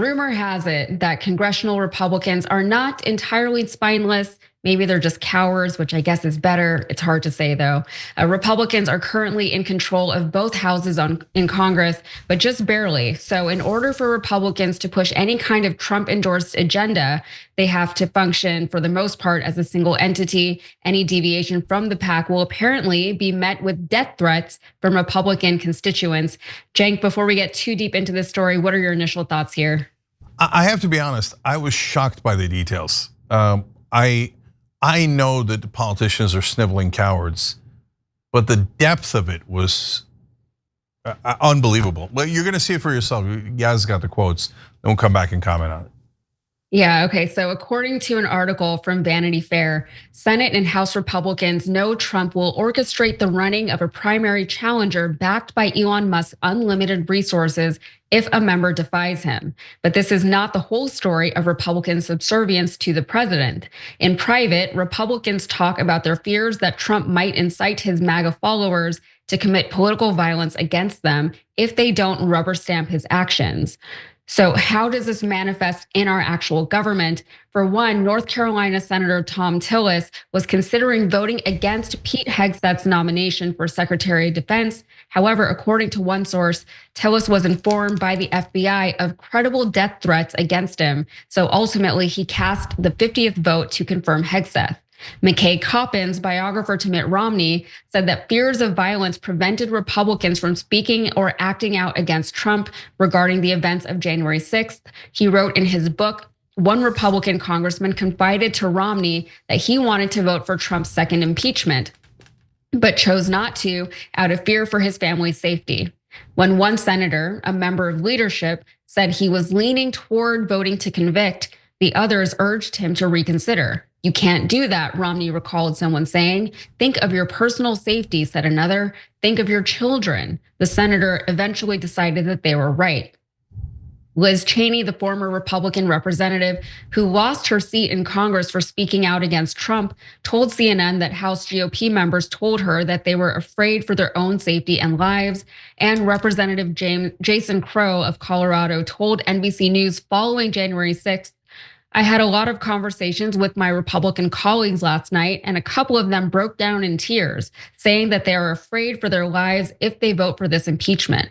Rumor has it that congressional Republicans are not entirely spineless. Maybe they're just cowards, which I guess is better. It's hard to say, though. Republicans are currently in control of both houses in Congress, but just barely. So, in order for Republicans to push any kind of Trump endorsed agenda, they have to function for the most part as a single entity. Any deviation from the pack will apparently be met with death threats from Republican constituents. Cenk, before we get too deep into this story, what are your initial thoughts here? I have to be honest, I was shocked by the details. I know that the politicians are sniveling cowards, but the depth of it was unbelievable. Well, you're gonna see it for yourself. Yaz got the quotes, then we'll come back and comment on it. Yeah, okay. So, according to an article from Vanity Fair, Senate and House Republicans know Trump will orchestrate the running of a primary challenger backed by Elon Musk's unlimited resources if a member defies him. But this is not the whole story of Republican subservience to the president. In private, Republicans talk about their fears that Trump might incite his MAGA followers to commit political violence against them if they don't rubber stamp his actions. So how does this manifest in our actual government? For one, North Carolina Senator Thom Tillis was considering voting against Pete Hegseth's nomination for Secretary of Defense. However, according to one source, Tillis was informed by the FBI of credible death threats against him. So ultimately, he cast the 50th vote to confirm Hegseth. McKay Coppins, biographer to Mitt Romney, said that fears of violence prevented Republicans from speaking or acting out against Trump regarding the events of January 6th. He wrote in his book, one Republican congressman confided to Romney that he wanted to vote for Trump's second impeachment, but chose not to out of fear for his family's safety. When one senator, a member of leadership, said he was leaning toward voting to convict, the others urged him to reconsider. You can't do that, Romney recalled someone saying. Think of your personal safety, said another. Think of your children. The senator eventually decided that they were right. Liz Cheney, the former Republican representative who lost her seat in Congress for speaking out against Trump, told CNN that House GOP members told her that they were afraid for their own safety and lives. And Representative Jason Crow of Colorado told NBC News following January 6th, I had a lot of conversations with my Republican colleagues last night, and a couple of them broke down in tears, saying that they are afraid for their lives if they vote for this impeachment.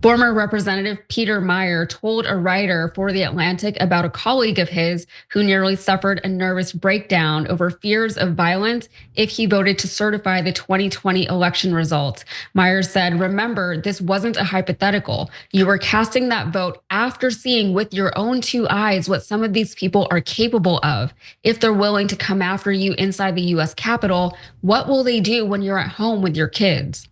Former Representative Peter Meyer told a writer for The Atlantic about a colleague of his who nearly suffered a nervous breakdown over fears of violence if he voted to certify the 2020 election results. Meyer said, remember, this wasn't a hypothetical. You were casting that vote after seeing with your own two eyes what some of these people are capable of. If they're willing to come after you inside the US Capitol, what will they do when you're at home with your kids?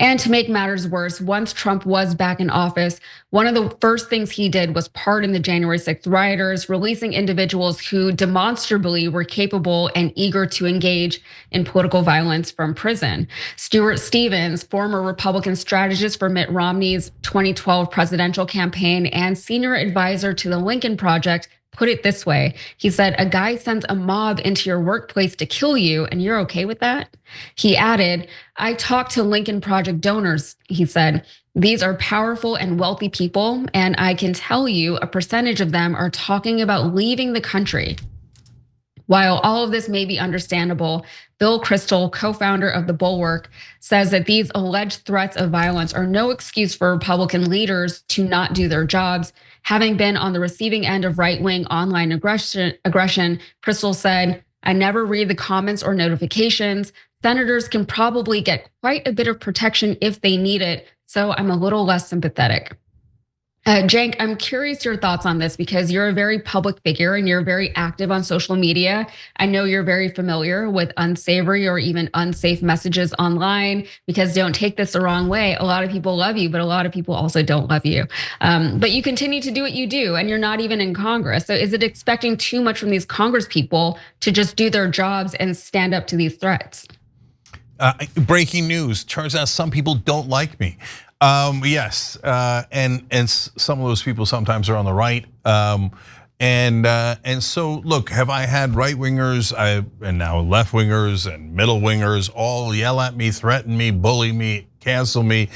And to make matters worse, once Trump was back in office, one of the first things he did was pardon the January 6th rioters, releasing individuals who demonstrably were capable and eager to engage in political violence from prison. Stuart Stevens, former Republican strategist for Mitt Romney's 2012 presidential campaign and senior advisor to the Lincoln Project, put it this way. He said, a guy sends a mob into your workplace to kill you, and you're okay with that? He added, I talked to Lincoln Project donors, he said. These are powerful and wealthy people, and I can tell you a percentage of them are talking about leaving the country. While all of this may be understandable, Bill Kristol, co-founder of The Bulwark, says that these alleged threats of violence are no excuse for Republican leaders to not do their jobs. Having been on the receiving end of right-wing online aggression, Kristol said, I never read the comments or notifications. Senators can probably get quite a bit of protection if they need it, so I'm a little less sympathetic. Cenk, I'm curious your thoughts on this because you're a very public figure and you're very active on social media. I know you're very familiar with unsavory or even unsafe messages online, because don't take this the wrong way. A lot of people love you, but a lot of people also don't love you. But you continue to do what you do and you're not even in Congress. So is it expecting too much from these Congress people to just do their jobs and stand up to these threats? Breaking news, turns out some people don't like me. Yes, and some of those people sometimes are on the right. And so look, have I had right wingers and now left wingers and middle wingers all yell at me, threaten me, bully me? cancel me,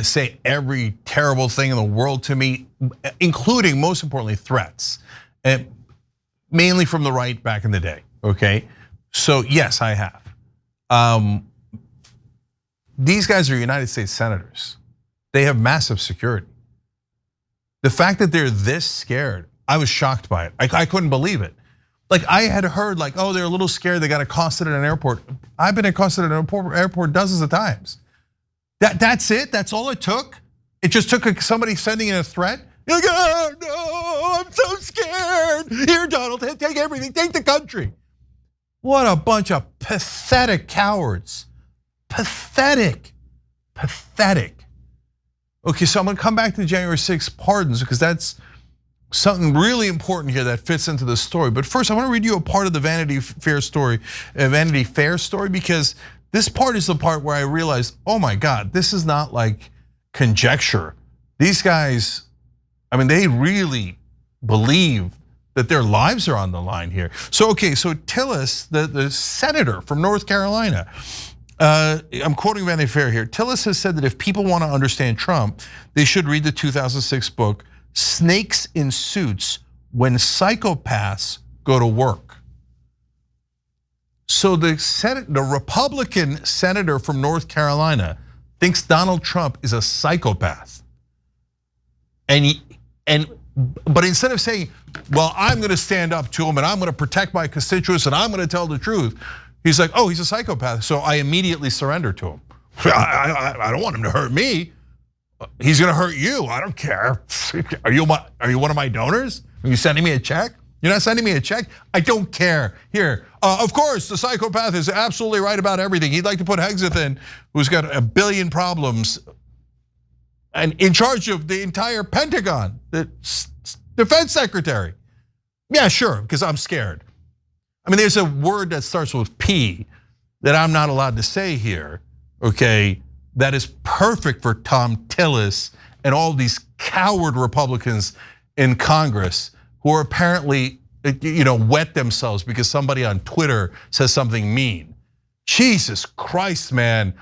say every terrible thing in the world to me, including, most importantly, threats, mainly from the right back in the day, okay? So yes, I have. These guys are United States senators. They have massive security. The fact that they're this scared, I was shocked by it. I couldn't believe it. Like I had heard like, oh, they're a little scared, they got accosted at an airport. I've been accosted at an airport dozens of times. That's it, that's all it took? It just took somebody sending in a threat? You're like, oh no, I'm so scared. Here, Donald, take everything, take the country. What a bunch of pathetic cowards. Pathetic, pathetic. Okay, so I'm gonna come back to the January 6th pardons because that's something really important here that fits into the story. But first, I want to read you a part of the Vanity Fair story, because this part is the part where I realized, oh my God, this is not like conjecture. These guys, I mean, they really believe that their lives are on the line here. So, okay, so Tillis, the senator from North Carolina, I'm quoting Vanity Fair here. Tillis has said that if people want to understand Trump, they should read the 2006 book, Snakes in Suits, When Psychopaths Go to Work. So the Republican senator from North Carolina thinks Donald Trump is a psychopath. But instead of saying, well, I'm gonna stand up to him and I'm gonna protect my constituents and I'm gonna tell the truth, he's like, oh, he's a psychopath, so I immediately surrender to him. I don't want him to hurt me. He's gonna hurt you, I don't care. Are you one of my donors? Are you sending me a check? You're not sending me a check? I don't care. Here, of course, the psychopath is absolutely right about everything. He'd like to put Hexathin, who's got a billion problems, and in charge of the entire Pentagon, the defense secretary. Yeah, sure, because I'm scared. I mean, there's a word that starts with P that I'm not allowed to say here, okay? That is perfect for Tom Tillis and all these coward Republicans in Congress who are apparently, wet themselves because somebody on Twitter says something mean. Jesus Christ, man.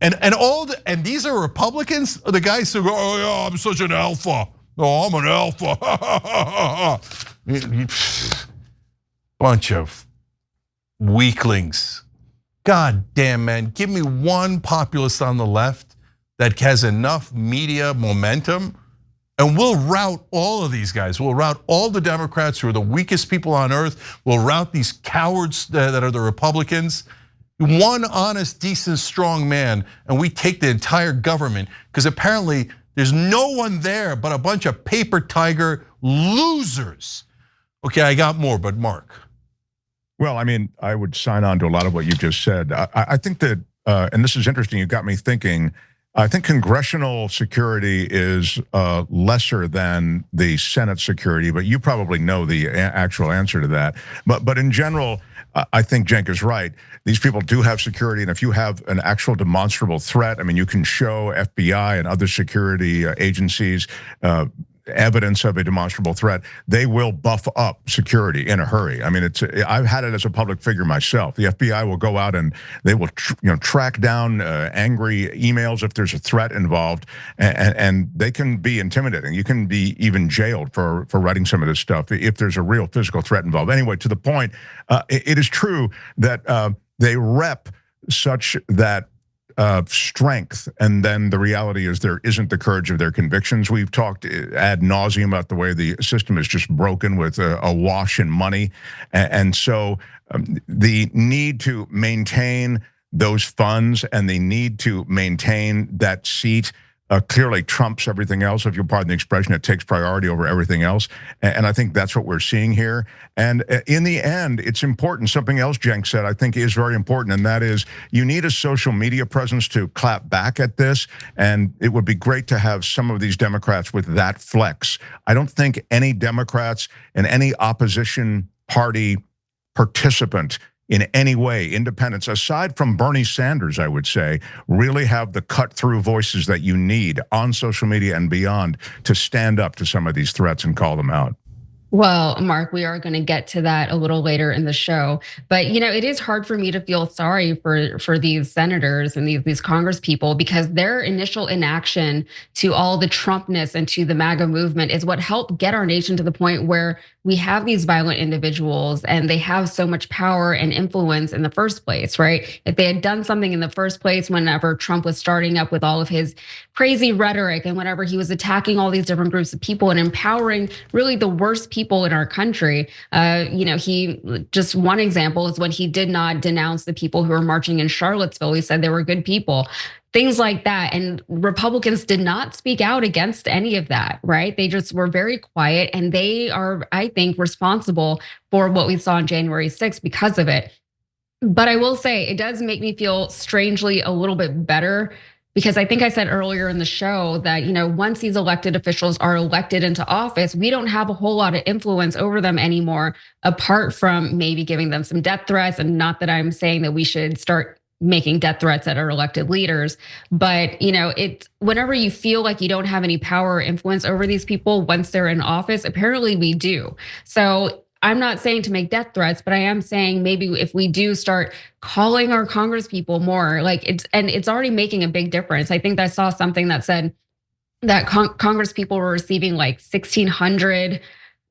And these are Republicans, the guys who go, oh yeah, I'm such an alpha. Oh, I'm an alpha. Bunch of weaklings. God damn, man, give me one populist on the left that has enough media momentum and we'll rout all of these guys. We'll rout all the Democrats who are the weakest people on earth. We'll rout these cowards that are the Republicans. One honest, decent, strong man, and we take the entire government because apparently there's no one there but a bunch of paper tiger losers. Okay, I got more, but Mark. Well, I mean, I would sign on to a lot of what you just said. I think that, and this is interesting, you got me thinking, I think congressional security is lesser than the Senate security, but you probably know the actual answer to that. But in general, I think Cenk is right. These people do have security, and if you have an actual demonstrable threat, I mean, you can show FBI and other security agencies evidence of a demonstrable threat, they will buff up security in a hurry. I mean, I've had it as a public figure myself. The FBI will go out and they will track down angry emails if there's a threat involved, and they can be intimidating. You can be even jailed for writing some of this stuff if there's a real physical threat involved. Anyway, to the point, it is true that they rep such that strength, and then the reality is there isn't the courage of their convictions. We've talked ad nauseum about the way the system is just broken with a wash in money, and so the need to maintain those funds and the need to maintain that seat clearly trumps everything else. If you'll pardon the expression, it takes priority over everything else. And I think that's what we're seeing here. And in the end, it's important. Something else Cenk said I think is very important, and that is you need a social media presence to clap back at this. And it would be great to have some of these Democrats with that flex. I don't think any Democrats and any opposition party participant in any way, independents, aside from Bernie Sanders, I would say, really have the cut-through voices that you need on social media and beyond to stand up to some of these threats and call them out. Well, Mark, we are going to get to that a little later in the show, but it is hard for me to feel sorry for these senators and these Congress people, because their initial inaction to all the Trumpness and to the MAGA movement is what helped get our nation to the point where we have these violent individuals and they have so much power and influence in the first place, right? If they had done something in the first place, whenever Trump was starting up with all of his crazy rhetoric and whenever he was attacking all these different groups of people and empowering really the worst people in our country. He just one example is when he did not denounce the people who were marching in Charlottesville. He said they were good people. Things like that. And Republicans did not speak out against any of that, right? They just were very quiet, and they are, I think, responsible for what we saw on January 6th because of it. But I will say it does make me feel strangely a little bit better, because I think I said earlier in the show that, once these elected officials are elected into office, we don't have a whole lot of influence over them anymore, apart from maybe giving them some death threats. And not that I'm saying that we should start making death threats at our elected leaders, but it's whenever you feel like you don't have any power or influence over these people once they're in office, apparently we do. So I'm not saying to make death threats, but I am saying maybe if we do start calling our Congress people more, like it's already making a big difference. I think I saw something that said that Congress people were receiving like 1,600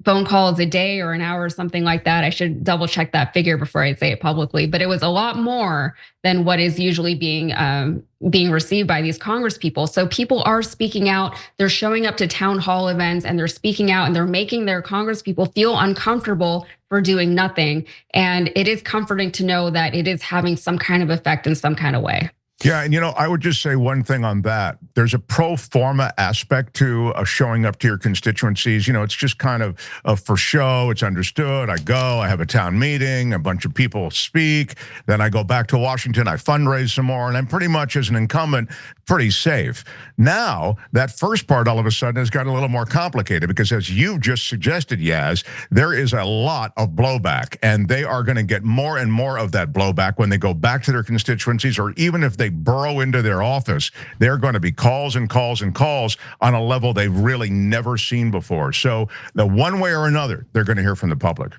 phone calls a day or an hour or something like that. I should double check that figure before I say it publicly, but it was a lot more than what is usually being received by these Congress people. So people are speaking out. They're showing up to town hall events and they're speaking out, and they're making their Congress people feel uncomfortable for doing nothing. And it is comforting to know that it is having some kind of effect in some kind of way. Yeah, and I would just say one thing on that. There's a pro forma aspect to showing up to your constituencies. It's just kind of for show. It's understood. I go, I have a town meeting, a bunch of people speak, then I go back to Washington, I fundraise some more, and I'm pretty much, as an incumbent, pretty safe. Now, that first part all of a sudden has gotten a little more complicated, because as you just suggested, Yaz, there is a lot of blowback, and they are going to get more and more of that blowback when they go back to their constituencies, or even if they burrow into their office. There are going to be calls and calls and calls on a level they've really never seen before. So the one way or another, they're going to hear from the public.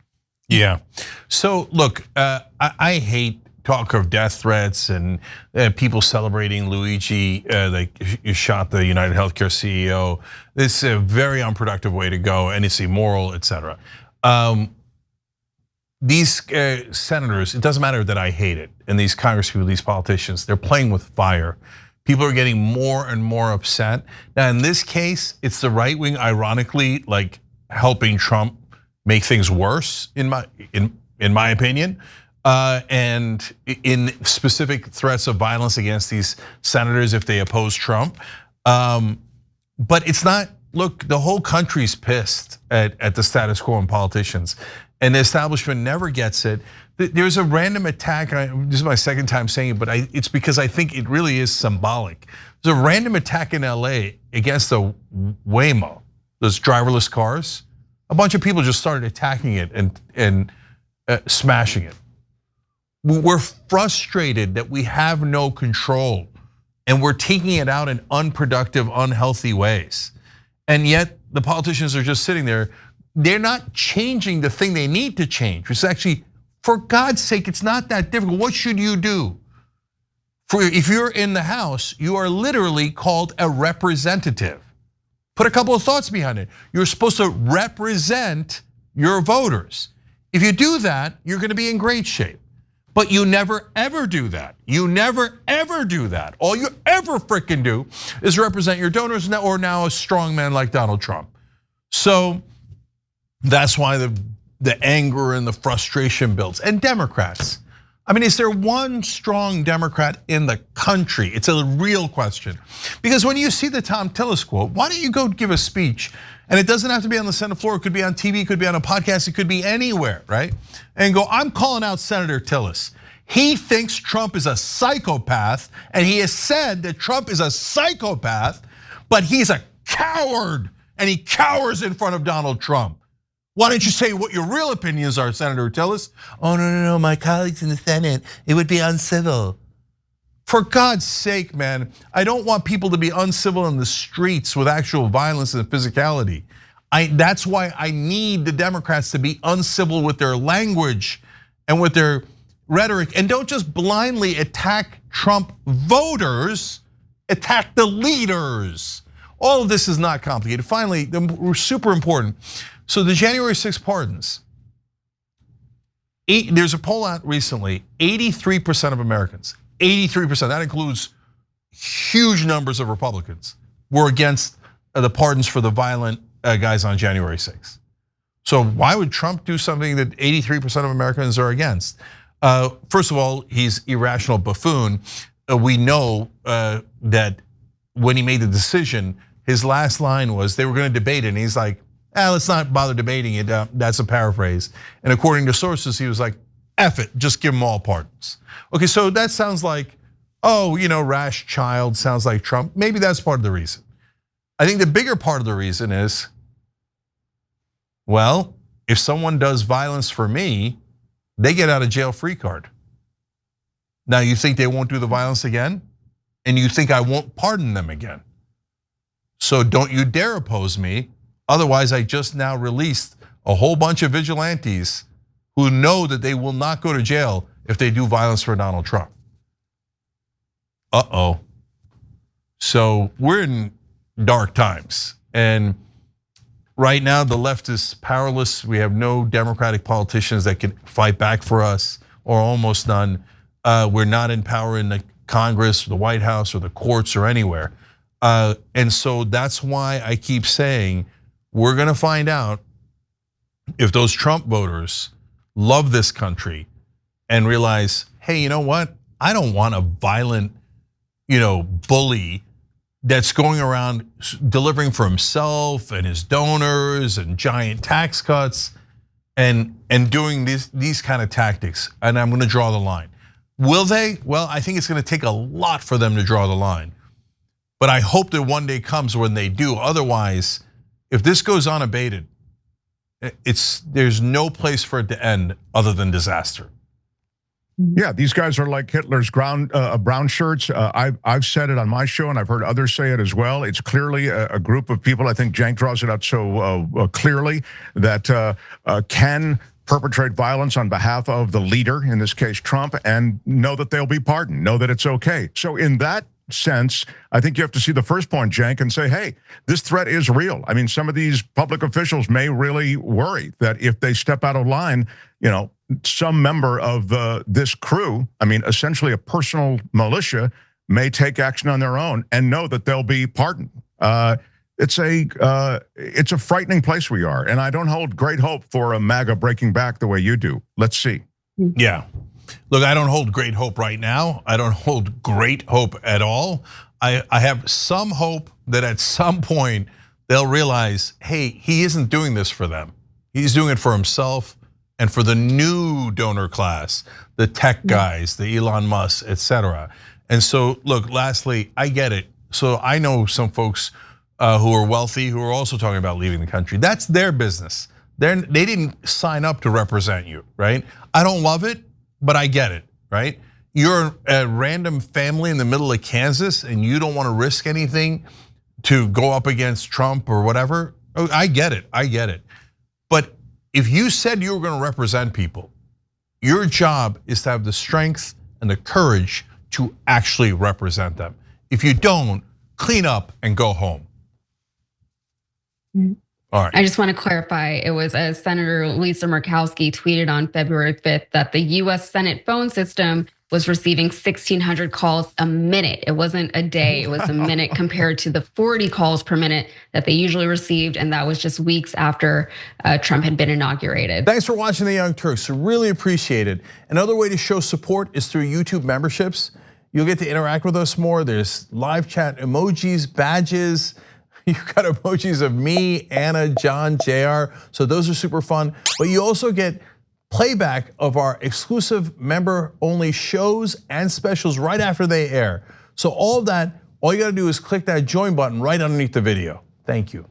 Yeah. So look, I hate talk of death threats and people celebrating Luigi, like you shot the United Healthcare CEO. This is a very unproductive way to go, and it's immoral, etc. These senators, it doesn't matter that I hate it, and these Congress people, these politicians, they're playing with fire. People are getting more and more upset. Now, in this case, it's the right wing, ironically, like helping Trump make things worse, in my opinion, and in specific threats of violence against these senators if they oppose Trump. But it's not. Look, the whole country's pissed at the status quo and politicians. And the establishment never gets it. There's a random attack. This is my second time saying it, but it's because I think it really is symbolic. There's a random attack in LA against the Waymo, those driverless cars. A bunch of people just started attacking it and smashing it. We're frustrated that we have no control, and we're taking it out in unproductive, unhealthy ways. And yet the politicians are just sitting there. They're not changing the thing they need to change. It's actually, for God's sake, it's not that difficult. What should you do? If you're in the House, you are literally called a representative. Put a couple of thoughts behind it. You're supposed to represent your voters. If you do that, you're going to be in great shape. But you never ever do that. You never ever do that. All you ever freaking do is represent your donors, or now a strong man like Donald Trump. So that's why the anger and the frustration builds. And Democrats, I mean, is there one strong Democrat in the country? It's a real question. Because when you see the Tom Tillis quote, why don't you go give a speech? And it doesn't have to be on the Senate floor. It could be on TV, it could be on a podcast, it could be anywhere, right? And go, I'm calling out Senator Tillis. He thinks Trump is a psychopath, and he has said that Trump is a psychopath, but he's a coward, and he cowers in front of Donald Trump. Why don't you say what your real opinions are, Senator Tillis? Oh, no, my colleagues in the Senate, it would be uncivil. For God's sake, man, I don't want people to be uncivil in the streets with actual violence and physicality. That's why I need the Democrats to be uncivil with their language and with their rhetoric, and don't just blindly attack Trump voters, attack the leaders. All of this is not complicated. Finally, super important. So the January 6th pardons. There's a poll out recently, 83% of Americans, 83%, that includes huge numbers of Republicans, were against the pardons for the violent guys on January 6th. So why would Trump do something that 83% of Americans are against? First of all, he's irrational buffoon. We know that when he made the decision, his last line was they were going to debate it, and he's like, let's not bother debating it. That's a paraphrase. And according to sources, he was like, F it, just give them all pardons. Okay, so that sounds like, rash child, sounds like Trump. Maybe that's part of the reason. I think the bigger part of the reason is, well, if someone does violence for me, they get out of jail free card. Now you think they won't do the violence again? And you think I won't pardon them again? So don't you dare oppose me. Otherwise, I just now released a whole bunch of vigilantes who know that they will not go to jail if they do violence for Donald Trump. So we're in dark times. And right now, the left is powerless. We have no Democratic politicians that can fight back for us, or almost none. We're not in power in the Congress, the White House, or the courts, or anywhere. And so that's why I keep saying, we're gonna find out if those Trump voters love this country and realize, hey, you know what? I don't want a violent, bully that's going around delivering for himself and his donors and giant tax cuts and doing these kind of tactics. And I'm gonna draw the line. Will they? Well, I think it's gonna take a lot for them to draw the line. But I hope that one day comes when they do. Otherwise, if this goes unabated, there's no place for it to end other than disaster. Yeah, these guys are like Hitler's brown shirts. I've said it on my show, and I've heard others say it as well. It's clearly a group of people. I think Cenk draws it out so clearly that can perpetrate violence on behalf of the leader, in this case Trump, and know that they'll be pardoned, know that it's okay. So in that sense, I think you have to see the first point, Cenk, and say, hey, this threat is real. I mean, some of these public officials may really worry that if they step out of line, some member of this crew, I mean, essentially a personal militia, may take action on their own and know that they'll be pardoned. It's a frightening place we are, and I don't hold great hope for a MAGA breaking back the way you do. Let's see. Yeah. Look, I don't hold great hope right now. I don't hold great hope at all. I have some hope that at some point they'll realize, hey, he isn't doing this for them. He's doing it for himself and for the new donor class, the tech guys, the Elon Musk, etc. And so, look, lastly, I get it. So I know some folks who are wealthy who are also talking about leaving the country. That's their business. They didn't sign up to represent you, right? I don't love it, but I get it, right? You're a random family in the middle of Kansas and you don't want to risk anything to go up against Trump or whatever. I get it. But if you said you were going to represent people, your job is to have the strength and the courage to actually represent them. If you don't, clean up and go home. All right. I just want to clarify, it was Senator Lisa Murkowski tweeted on February 5th that the US Senate phone system was receiving 1,600 calls a minute. It wasn't a day, it was a minute compared to the 40 calls per minute that they usually received. And that was just weeks after Trump had been inaugurated. Thanks for watching the Young Turks, really appreciate it. Another way to show support is through YouTube memberships. You'll get to interact with us more. There's live chat emojis, badges. You've got emojis of me, Anna, John, JR. So those are super fun. But you also get playback of our exclusive member-only shows and specials right after they air. So all of that, all you gotta do is click that join button right underneath the video. Thank you.